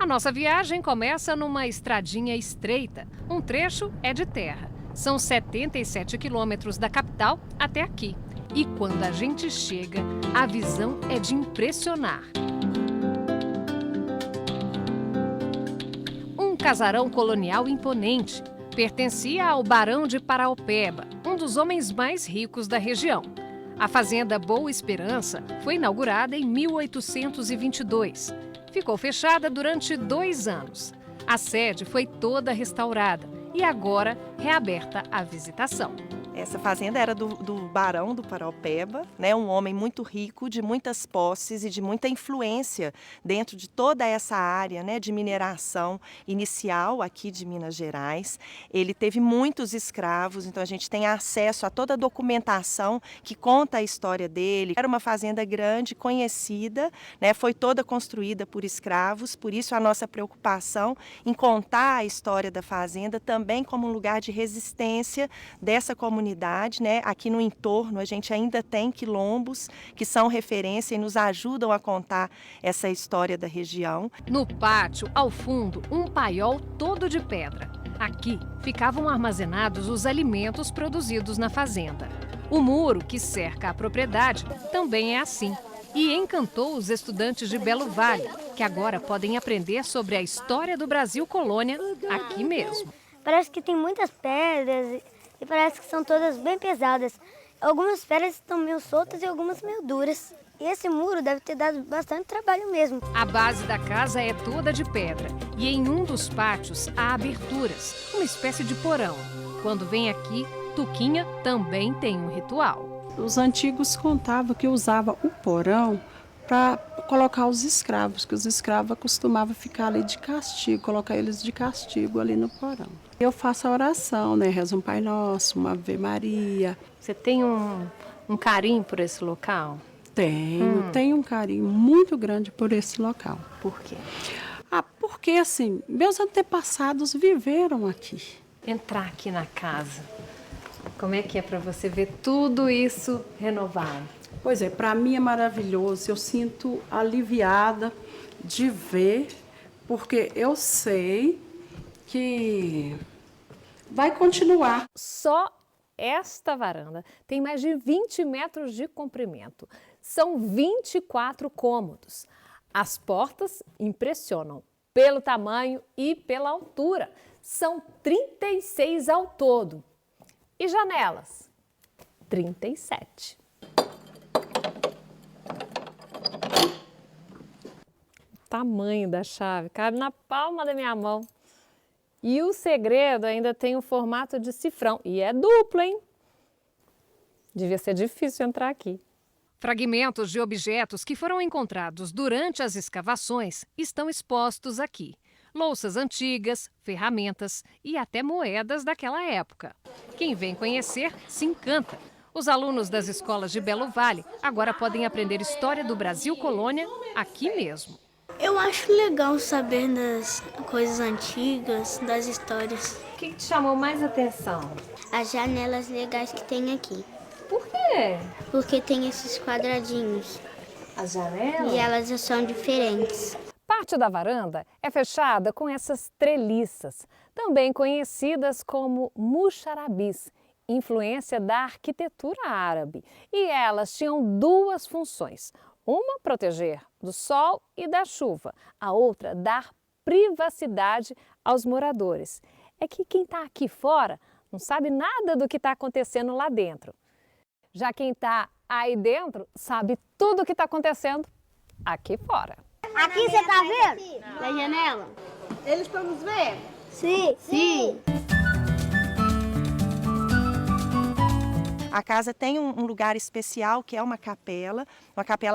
nossa viagem começa numa estradinha estreita. Um trecho é de terra. São 77 quilômetros da capital até aqui. E quando a gente chega, a visão é de impressionar. Um casarão colonial imponente. Pertencia ao Barão de Paraopeba, um dos homens mais ricos da região. A fazenda Boa Esperança foi inaugurada em 1822. Ficou fechada durante 2 anos. A sede foi toda restaurada e agora reaberta à visitação. Essa fazenda era do Barão do Paraopeba, né? Um homem muito rico, de muitas posses e de muita influência dentro de toda essa área, né, de mineração inicial aqui de Minas Gerais. Ele teve muitos escravos, então a gente tem acesso a toda a documentação que conta a história dele. Era uma fazenda grande, conhecida, né? Foi toda construída por escravos, por isso a nossa preocupação em contar a história da fazenda também como um lugar de resistência dessa comunidade. Né? Aqui no entorno a gente ainda tem quilombos que são referência e nos ajudam a contar essa história da região. No pátio, ao fundo, um paiol todo de pedra. Aqui ficavam armazenados os alimentos produzidos na fazenda. O muro que cerca a propriedade também é assim. E encantou os estudantes de Belo Vale, que agora podem aprender sobre a história do Brasil colônia aqui mesmo. Parece que tem muitas pedras e parece que são todas bem pesadas. Algumas pedras estão meio soltas e algumas meio duras. E esse muro deve ter dado bastante trabalho mesmo. A base da casa é toda de pedra e em um dos pátios há aberturas, uma espécie de porão. Quando vem aqui, Tuquinha também tem um ritual. Os antigos contavam que usava o porão para colocar os escravos, que os escravos costumavam ficar ali de castigo, colocar eles de castigo ali no porão. Eu faço a oração, né? Rezo um Pai Nosso, uma Ave Maria. Você tem um carinho por esse local? Tenho um carinho muito grande por esse local. Por quê? Porque assim, meus antepassados viveram aqui. Entrar aqui na casa, como é que é para você ver tudo isso renovado? Pois é, para mim é maravilhoso, eu sinto aliviada de ver, porque eu sei que vai continuar. Só esta varanda tem mais de 20 metros de comprimento. São 24 cômodos. As portas impressionam pelo tamanho e pela altura. São 36 ao todo. E janelas? 37. Tamanho da chave, cabe na palma da minha mão. E o segredo ainda tem o formato de cifrão. E é duplo, hein? Devia ser difícil entrar aqui. Fragmentos de objetos que foram encontrados durante as escavações estão expostos aqui. Louças antigas, ferramentas e até moedas daquela época. Quem vem conhecer se encanta. Os alunos das escolas de Belo Vale agora podem aprender história do Brasil colônia aqui mesmo. Eu acho legal saber das coisas antigas, das histórias. O que te chamou mais atenção? As janelas legais que tem aqui. Por quê? Porque tem esses quadradinhos As janelas? e elas são diferentes. Parte da varanda é fechada com essas treliças, também conhecidas como muxarabis, influência da arquitetura árabe. E elas tinham 2 funções. Uma, proteger do sol e da chuva. A outra, dar privacidade aos moradores. É que quem está aqui fora não sabe nada do que está acontecendo lá dentro. Já quem está aí dentro sabe tudo o que está acontecendo aqui fora. Aqui você tá vendo? Na janela? Eles estão nos vendo? Sim. Sim. A casa tem um lugar especial, que é uma capela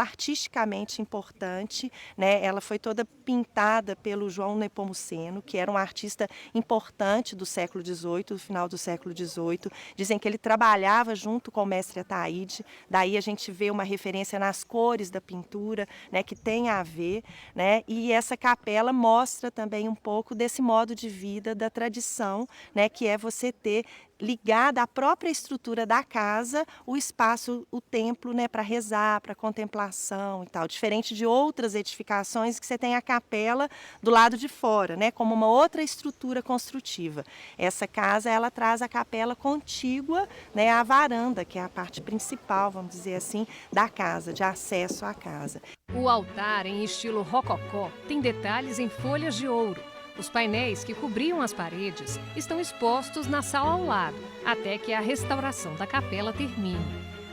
artisticamente importante, né? Ela foi toda pintada pelo João Nepomuceno, que era um artista importante do século XVIII, do final do século XVIII. Dizem que ele trabalhava junto com o mestre Ataíde, daí a gente vê uma referência nas cores da pintura, né, que tem a ver, né? E essa capela mostra também um pouco desse modo de vida, da tradição, né, que é você ter ligada à própria estrutura da casa, o espaço, o templo, né, para rezar, para contemplação e tal. Diferente de outras edificações que você tem a capela do lado de fora, né, como uma outra estrutura construtiva. Essa casa, ela traz a capela contígua, né, à varanda, que é a parte principal, vamos dizer assim, da casa, de acesso à casa. O altar, em estilo rococó, tem detalhes em folhas de ouro. Os painéis que cobriam as paredes estão expostos na sala ao lado, até que a restauração da capela termine.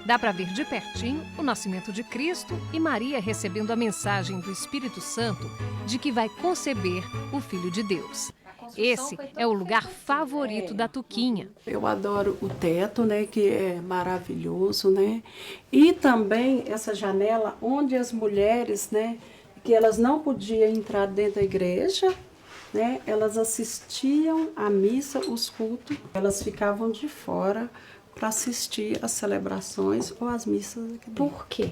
Dá para ver de pertinho o nascimento de Cristo e Maria recebendo a mensagem do Espírito Santo de que vai conceber o Filho de Deus. Esse é o lugar favorito da Tuquinha. Eu adoro o teto, né, que é maravilhoso, né? E também essa janela onde as mulheres, né, que elas não podiam entrar dentro da igreja, né, elas assistiam à missa, os cultos, elas ficavam de fora para assistir às celebrações ou às missas aqui dentro. Por quê?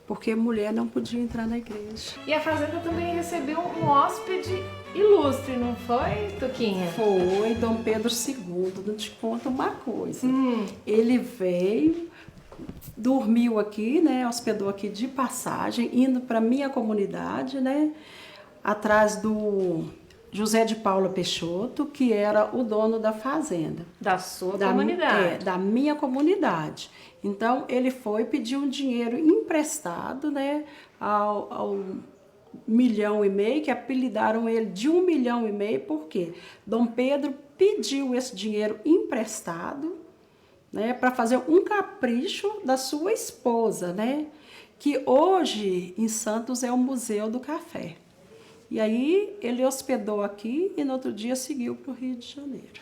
Porque mulher não podia entrar na igreja. E a fazenda também recebeu um hóspede ilustre, não foi, Tuquinha? Foi Dom Pedro II, não te conto uma coisa. Ele veio, dormiu aqui, né, hospedou aqui de passagem, indo para minha comunidade, né, atrás do José de Paula Peixoto, que era o dono da fazenda. Da sua comunidade. Da minha comunidade. Então, ele foi pedir um dinheiro emprestado, né, ao 1,5 milhão, que apelidaram ele de 1,5 milhão, porque Dom Pedro pediu esse dinheiro emprestado, né, para fazer um capricho da sua esposa, né, que hoje em Santos é o Museu do Café. E aí ele hospedou aqui e no outro dia seguiu para o Rio de Janeiro.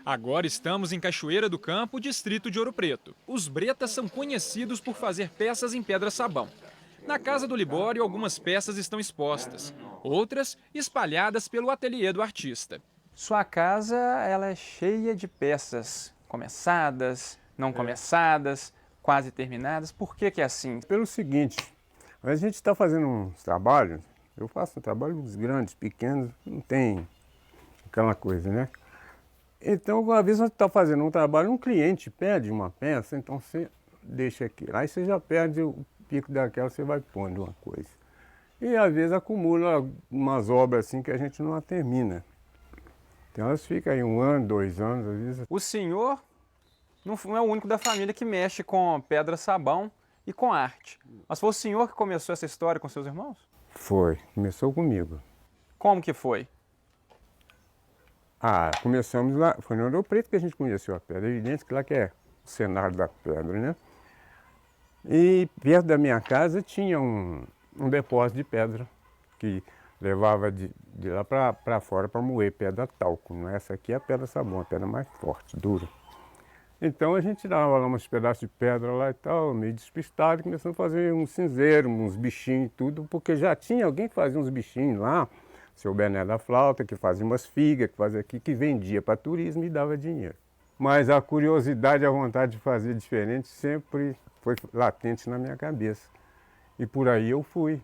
Agora estamos em Cachoeira do Campo, distrito de Ouro Preto. Os bretas são conhecidos por fazer peças em pedra-sabão. Na casa do Libório, algumas peças estão expostas, outras espalhadas pelo ateliê do artista. Sua casa ela é cheia de peças, começadas, não começadas, quase terminadas. Por que é assim? Pelo seguinte, a gente está fazendo uns trabalhos, eu faço trabalhos grandes, pequenos, não tem aquela coisa, né? Então, uma vez você está fazendo um trabalho, um cliente pede uma peça, então você deixa aqui. Aí você já perde o pico daquela, você vai pondo uma coisa. E às vezes acumula umas obras assim que a gente não termina. Então elas ficam aí 1 ano, 2 anos, às vezes. O senhor não é o único da família que mexe com pedra-sabão e com arte. Mas foi o senhor que começou essa história com seus irmãos? Foi, começou comigo. Como que foi? Começamos lá, foi no Ouro Preto que a gente conheceu a pedra. É evidente que lá que é o cenário da pedra, né? E perto da minha casa tinha um depósito de pedra que levava de lá para fora para moer pedra talco. Essa aqui é a pedra sabão, a pedra mais forte, dura. Então a gente dava lá uns pedaços de pedra lá e tal, meio despistado, e começamos a fazer um cinzeiro, uns bichinhos e tudo, porque já tinha alguém que fazia uns bichinhos lá, seu Bené da Flauta, que fazia umas figas, que fazia aqui, que vendia para turismo e dava dinheiro. Mas a curiosidade, a vontade de fazer diferente sempre foi latente na minha cabeça. E por aí eu fui.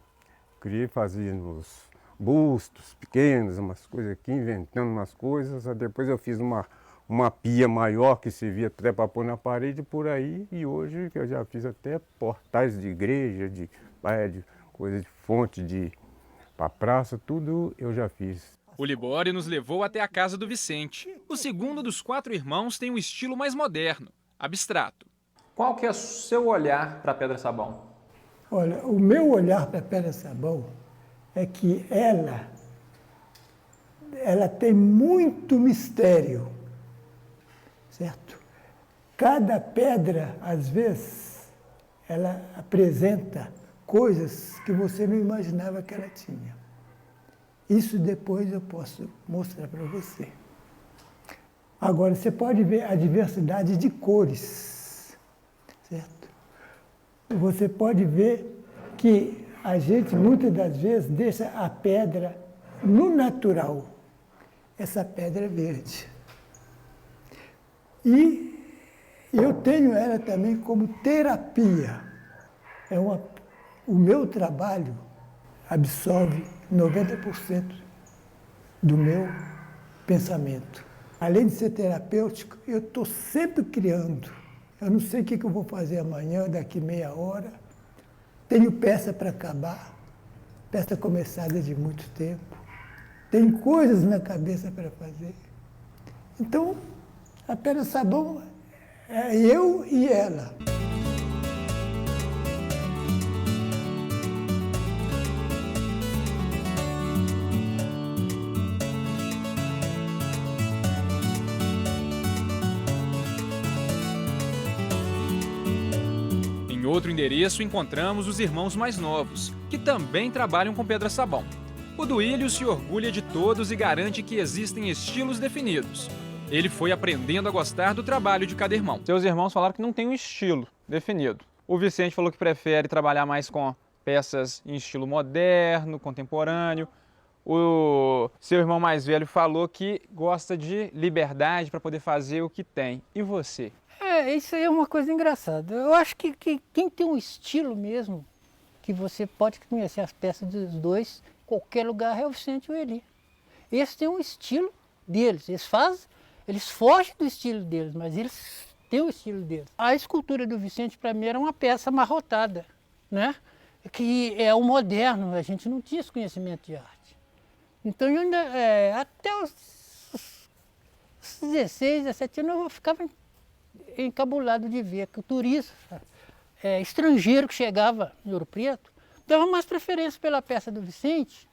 Criei, fazia uns bustos pequenos, umas coisas aqui, inventando umas coisas. Depois eu fiz uma pia maior que servia até para pôr na parede por aí. E hoje eu já fiz até portais de igreja, de coisa de fonte, para praça, tudo eu já fiz. O Libório nos levou até a casa do Vicente. O segundo dos 4 irmãos tem um estilo mais moderno, abstrato. Qual que é o seu olhar para a pedra-sabão? Olha, o meu olhar para a pedra-sabão é que ela tem muito mistério, certo? Cada pedra, às vezes, ela apresenta coisas que você não imaginava que ela tinha. Isso depois eu posso mostrar para você. Agora, você pode ver a diversidade de cores, certo? Você pode ver que a gente, muitas das vezes, deixa a pedra no natural. Essa pedra é verde. E Eu tenho ela também como terapia. O meu trabalho absorve 90% do meu pensamento. Além de ser terapêutico, eu estou sempre criando. Eu não sei o que eu vou fazer amanhã, daqui meia hora. Tenho peça para acabar, peça começada de muito tempo. Tenho coisas na cabeça para fazer. Então, a Pedra Sabão é eu e ela. Em outro endereço, encontramos os irmãos mais novos, que também trabalham com pedra-sabão. O Duílio se orgulha de todos e garante que existem estilos definidos. Ele foi aprendendo a gostar do trabalho de cada irmão. Seus irmãos falaram que não tem um estilo definido. O Vicente falou que prefere trabalhar mais com peças em estilo moderno, contemporâneo. O seu irmão mais velho falou que gosta de liberdade para poder fazer o que tem. E você? Isso aí é uma coisa engraçada. Eu acho que quem tem um estilo mesmo, que você pode conhecer as peças dos dois, em qualquer lugar, é o Vicente e o Eli. Eles têm um estilo deles, eles fogem do estilo deles, mas eles têm o estilo deles. A escultura do Vicente, para mim, era uma peça amarrotada, né? Que é o moderno, a gente não tinha esse conhecimento de arte. Então, eu ainda, até os 16, 17 anos, eu ficava encabulado de ver que o turista estrangeiro que chegava em Ouro Preto dava mais preferência pela peça do Vicente,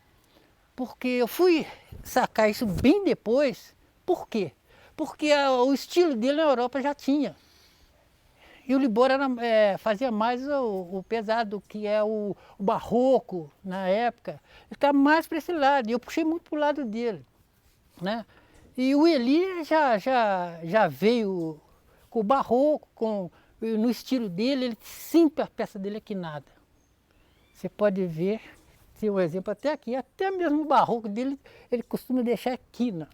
porque eu fui sacar isso bem depois. Por quê? Porque o estilo dele na Europa já tinha. E o Libório fazia mais o pesado, que é o barroco na época. Ele estava mais para esse lado, e eu puxei muito para o lado dele, né? E o Eli já veio com o barroco, no estilo dele, ele sempre a peça dele é quinada. Você pode ver, tem um exemplo até aqui, até mesmo o barroco dele, ele costuma deixar quina.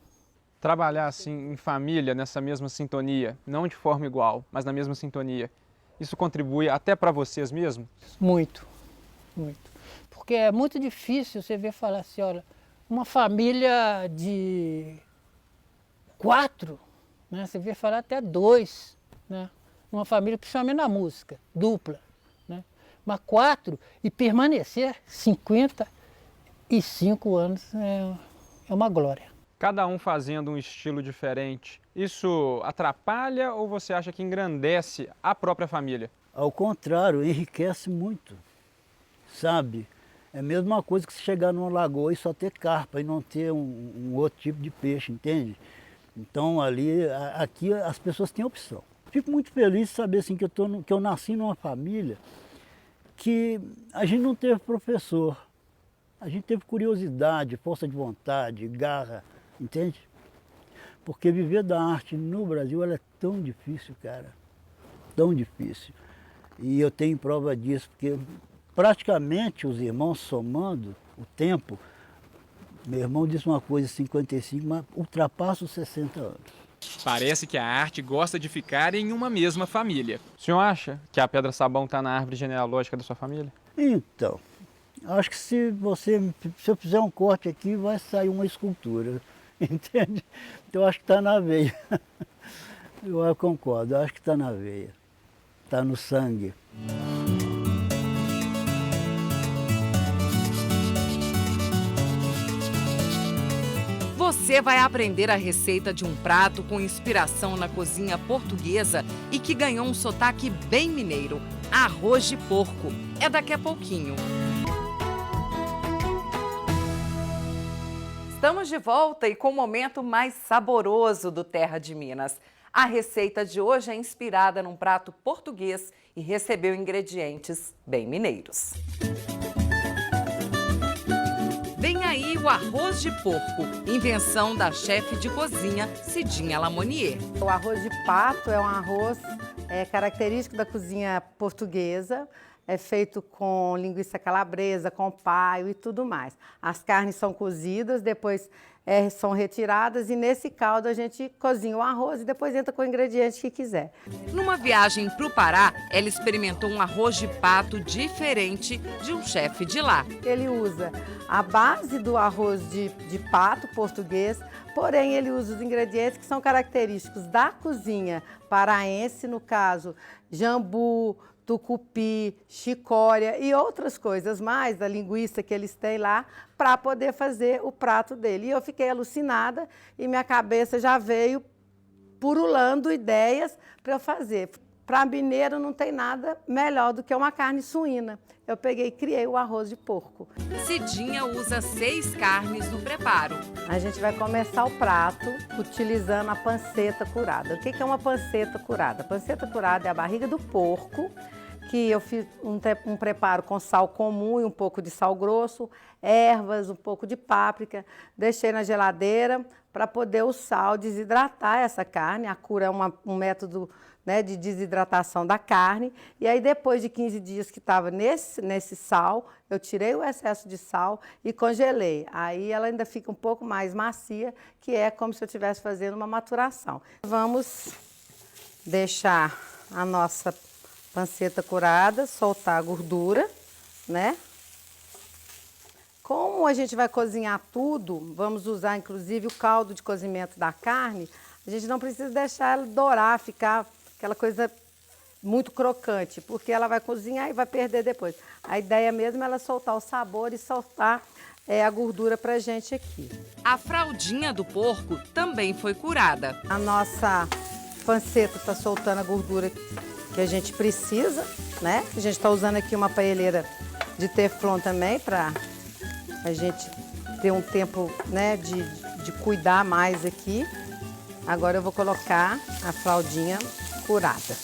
Trabalhar assim em família, nessa mesma sintonia, não de forma igual, mas na mesma sintonia, isso contribui até para vocês mesmos? Muito, muito. Porque é muito difícil você ver falar assim, olha, uma família de 4, né? Você vê falar até 2, né? Uma família, principalmente na música, dupla, né? Mas 4 e permanecer 55 anos é uma glória. Cada um fazendo um estilo diferente, isso atrapalha ou você acha que engrandece a própria família? Ao contrário, enriquece muito, sabe? É a mesma coisa que se chegar numa lagoa e só ter carpa e não ter um outro tipo de peixe, entende? Então aqui as pessoas têm opção. Fico muito feliz de saber assim, que eu nasci numa família que a gente não teve professor, a gente teve curiosidade, força de vontade, garra, entende? Porque viver da arte no Brasil ela é tão difícil, cara, tão difícil. E eu tenho prova disso, porque praticamente os irmãos somando o tempo, meu irmão disse uma coisa, 55, mas ultrapassa os 60 anos. Parece que a arte gosta de ficar em uma mesma família. O senhor acha que a pedra-sabão está na árvore genealógica da sua família? Então, acho que se eu fizer um corte aqui, vai sair uma escultura, entende? Então eu acho que está na veia. Eu concordo, eu acho que está na veia, está no sangue. Você vai aprender a receita de um prato com inspiração na cozinha portuguesa e que ganhou um sotaque bem mineiro: arroz de porco. É daqui a pouquinho. Estamos de volta e com o momento mais saboroso do Terra de Minas. A receita de hoje é inspirada num prato português e recebeu ingredientes bem mineiros. Vem aí o arroz de porco, invenção da chefe de cozinha Cidinha Lamonier. O arroz de pato é um arroz característico da cozinha portuguesa. É feito com linguiça calabresa, com paio e tudo mais. As carnes são cozidas, depois são retiradas e nesse caldo a gente cozinha o arroz e depois entra com o ingrediente que quiser. Numa viagem para o Pará, ela experimentou um arroz de pato diferente de um chefe de lá. Ele usa a base do arroz de pato português, porém ele usa os ingredientes que são característicos da cozinha paraense, no caso, jambu, tucupi, chicória e outras coisas mais, a linguiça que eles têm lá, para poder fazer o prato dele. E eu fiquei alucinada e minha cabeça já veio purulando ideias para eu fazer. Para mineiro não tem nada melhor do que uma carne suína. Eu peguei e criei o arroz de porco. Cidinha usa 6 carnes no preparo. A gente vai começar o prato utilizando a panceta curada. O que é uma panceta curada? A panceta curada é a barriga do porco, que eu fiz um preparo com sal comum e um pouco de sal grosso, ervas, um pouco de páprica. Deixei na geladeira para poder o sal desidratar essa carne. A cura é um método, né, de desidratação da carne. E aí, depois de 15 dias que estava nesse sal, eu tirei o excesso de sal e congelei. Aí ela ainda fica um pouco mais macia, que é como se eu estivesse fazendo uma maturação. Vamos deixar a nossa panceta curada, soltar a gordura, né? Como a gente vai cozinhar tudo, vamos usar inclusive o caldo de cozimento da carne, a gente não precisa deixar ela dourar, ficar aquela coisa muito crocante, porque ela vai cozinhar e vai perder depois. A ideia mesmo é ela soltar o sabor e soltar a gordura pra gente aqui. A fraldinha do porco também foi curada. A nossa panceta está soltando a gordura que a gente precisa, né? A gente está usando aqui uma paelheira de teflon também para a gente ter um tempo, né, de cuidar mais aqui. Agora eu vou colocar a fraldinha curada.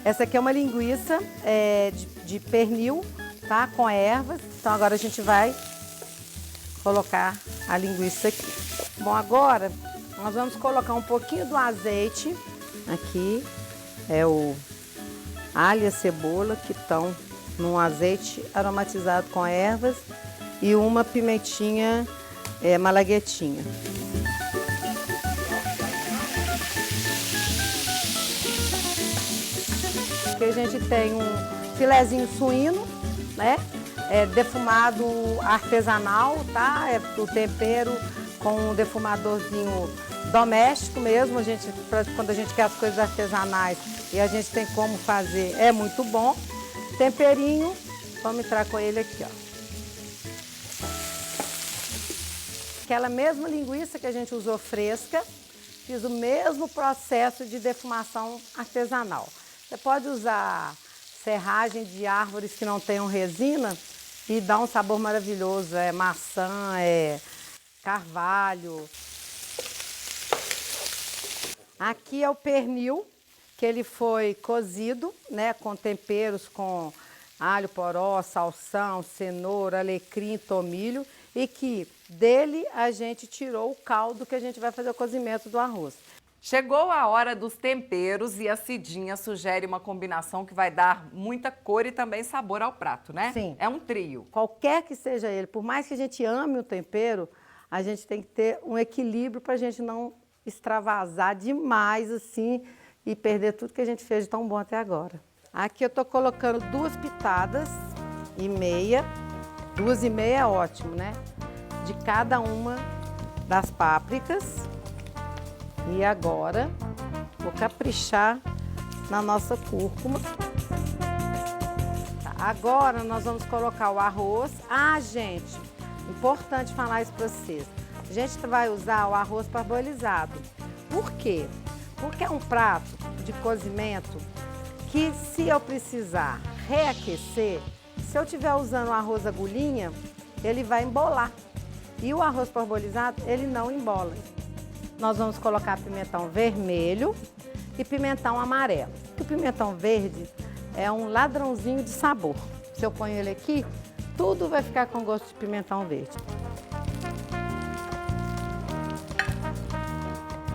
Essa aqui é uma linguiça de pernil, tá? Com ervas. Então agora a gente vai colocar a linguiça aqui. Bom, agora nós vamos colocar um pouquinho do azeite aqui. É o alho e a cebola que estão num azeite aromatizado com ervas e uma pimentinha malaguetinha. Aqui a gente tem um filezinho suíno, né? Defumado artesanal, tá? É o tempero com um defumadorzinho doméstico mesmo. Quando a gente quer as coisas artesanais e a gente tem como fazer, é muito bom. Temperinho, vamos entrar com ele aqui, ó. Aquela mesma linguiça que a gente usou fresca, fiz o mesmo processo de defumação artesanal. Você pode usar serragem de árvores que não tenham resina e dá um sabor maravilhoso. É maçã, é carvalho. Aqui é o pernil, que ele foi cozido, né, com temperos com alho poró, salsão, cenoura, alecrim, tomilho, e que dele a gente tirou o caldo que a gente vai fazer o cozimento do arroz. Chegou a hora dos temperos e a Cidinha sugere uma combinação que vai dar muita cor e também sabor ao prato, né? Sim. É um trio. Qualquer que seja ele, por mais que a gente ame o tempero, a gente tem que ter um equilíbrio para a gente não extravasar demais assim e perder tudo que a gente fez de tão bom até agora. Aqui eu estou colocando 2 pitadas e meia, 2,5 é ótimo, né? De cada uma das pápricas. E agora vou caprichar na nossa cúrcuma. Tá, agora nós vamos colocar o arroz. Ah, gente, importante falar isso para vocês. A gente vai usar o arroz parboilizado. Por quê? Porque é um prato de cozimento que, se eu precisar reaquecer, se eu estiver usando o arroz agulhinha, ele vai embolar. E o arroz parboilizado, ele não embola. Nós vamos colocar pimentão vermelho e pimentão amarelo. O pimentão verde é um ladrãozinho de sabor. Se eu ponho ele aqui, tudo vai ficar com gosto de pimentão verde.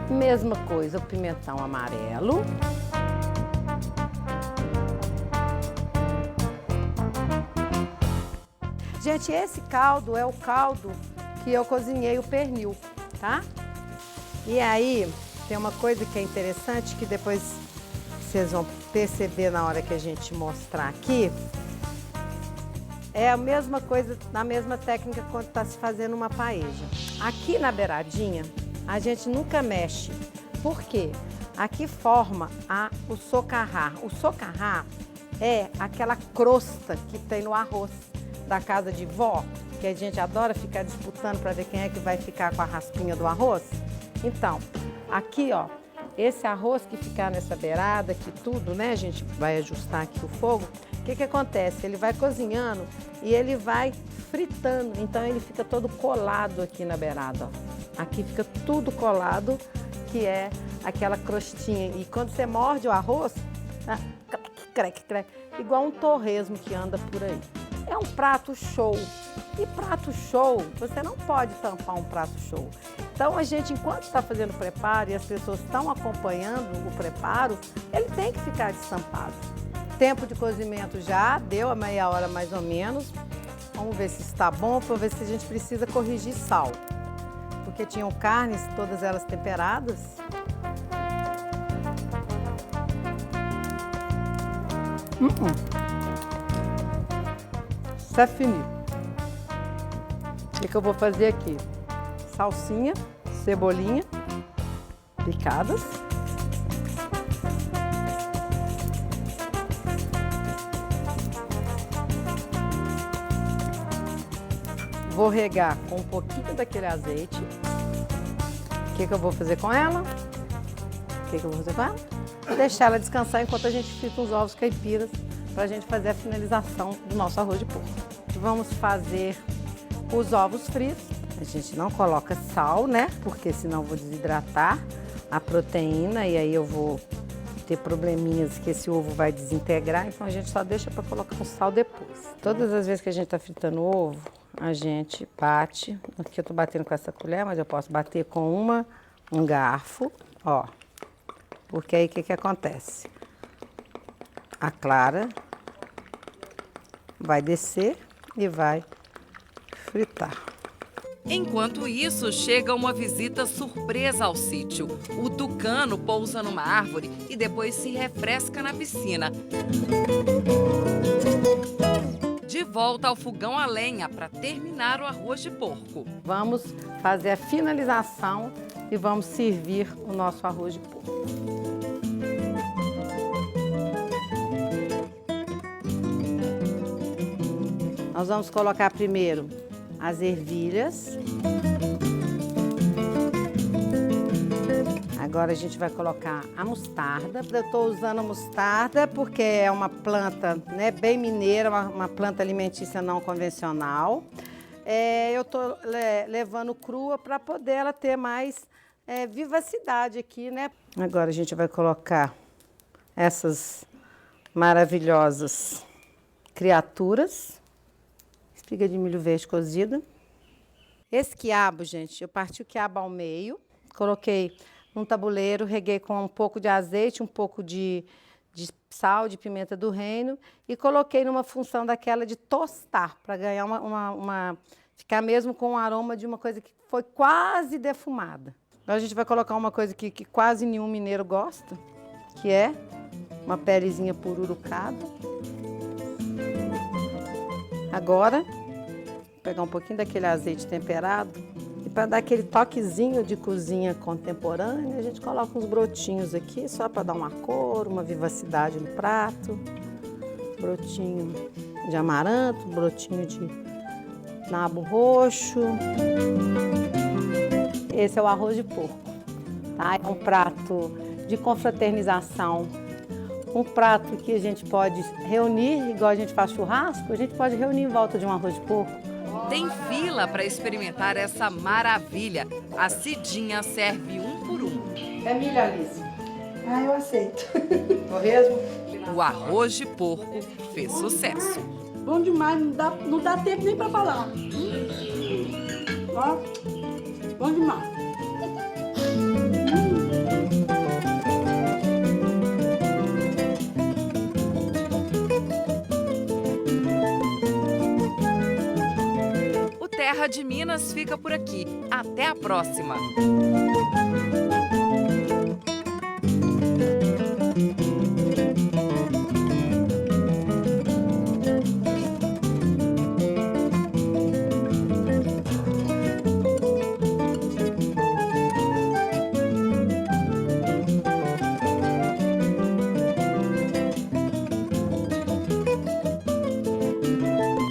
Mesma coisa, o pimentão amarelo. Gente, esse caldo é o caldo que eu cozinhei o pernil. tá? E aí, tem uma coisa que é interessante que depois vocês vão perceber na hora que a gente mostrar aqui. É a mesma coisa, na mesma técnica quando está se fazendo uma paeja. Aqui na beiradinha, a gente nunca mexe. Por quê? Aqui forma o socarrá. O socarrá é aquela crosta que tem no arroz da casa de vó, que a gente adora ficar disputando para ver quem é que vai ficar com a raspinha do arroz. Então, aqui, ó, esse arroz que ficar nessa beirada aqui tudo, né, a gente vai ajustar aqui o fogo. O que que acontece? Ele vai cozinhando e ele vai fritando, então ele fica todo colado aqui na beirada, ó. Aqui fica tudo colado, que é aquela crostinha. E quando você morde o arroz, crec, igual um torresmo que anda por aí. É um prato show. E prato show, você não pode tampar um prato show. Então a gente, enquanto está fazendo o preparo e as pessoas estão acompanhando o preparo, ele tem que ficar destampado. Tempo de cozimento já deu a meia hora mais ou menos. Vamos ver se está bom, para ver se a gente precisa corrigir sal. Porque tinham carnes, todas elas temperadas. Ça finit. O que eu vou fazer aqui? Salsinha, cebolinha, picadas. Vou regar com um pouquinho daquele azeite. O que eu vou fazer com ela? Deixar ela descansar enquanto a gente frita os ovos caipiras para a gente fazer a finalização do nosso arroz de porco. Vamos fazer os ovos fritos. A gente não coloca sal, né? Porque senão eu vou desidratar a proteína e aí eu vou ter probleminhas que esse ovo vai desintegrar. Então a gente só deixa para colocar o sal depois. Todas as vezes que a gente está fritando o ovo, a gente bate. Aqui eu tô batendo com essa colher, mas eu posso bater com um garfo, ó. Porque aí o que acontece? A clara vai descer e vai fritar. Enquanto isso, chega uma visita surpresa ao sítio. O tucano pousa numa árvore e depois se refresca na piscina. De volta ao fogão a lenha para terminar o arroz de porco. Vamos fazer a finalização e vamos servir o nosso arroz de porco. Nós vamos colocar primeiro as ervilhas. Agora a gente vai colocar a mostarda. Eu estou usando a mostarda porque é uma planta, né, bem mineira, uma planta alimentícia não convencional. Eu estou levando crua para poder ela ter mais vivacidade aqui, né? Agora a gente vai colocar essas maravilhosas criaturas. Espiga de milho verde cozida. Esse quiabo, gente, eu parti o quiabo ao meio, coloquei num tabuleiro, reguei com um pouco de azeite, um pouco de sal, de pimenta do reino e coloquei numa função daquela de tostar, para ganhar ficar mesmo com o aroma de uma coisa que foi quase defumada. Agora a gente vai colocar uma coisa que quase nenhum mineiro gosta, que é uma pelezinha pururucada. Agora, vou pegar um pouquinho daquele azeite temperado e para dar aquele toquezinho de cozinha contemporânea, a gente coloca uns brotinhos aqui, só para dar uma cor, uma vivacidade no prato. Brotinho de amaranto, brotinho de nabo roxo. Esse é o arroz de porco, tá? É um prato de confraternização. Um prato que a gente pode reunir, igual a gente faz churrasco, a gente pode reunir em volta de um arroz de porco. Tem fila para experimentar essa maravilha. A Cidinha serve um por um. É milho, Alice? Ah, eu aceito. Torresmo? O arroz de porco fez sucesso. Bom demais, não dá tempo nem para falar. Ó, bom demais. Terra de Minas fica por aqui. Até a próxima!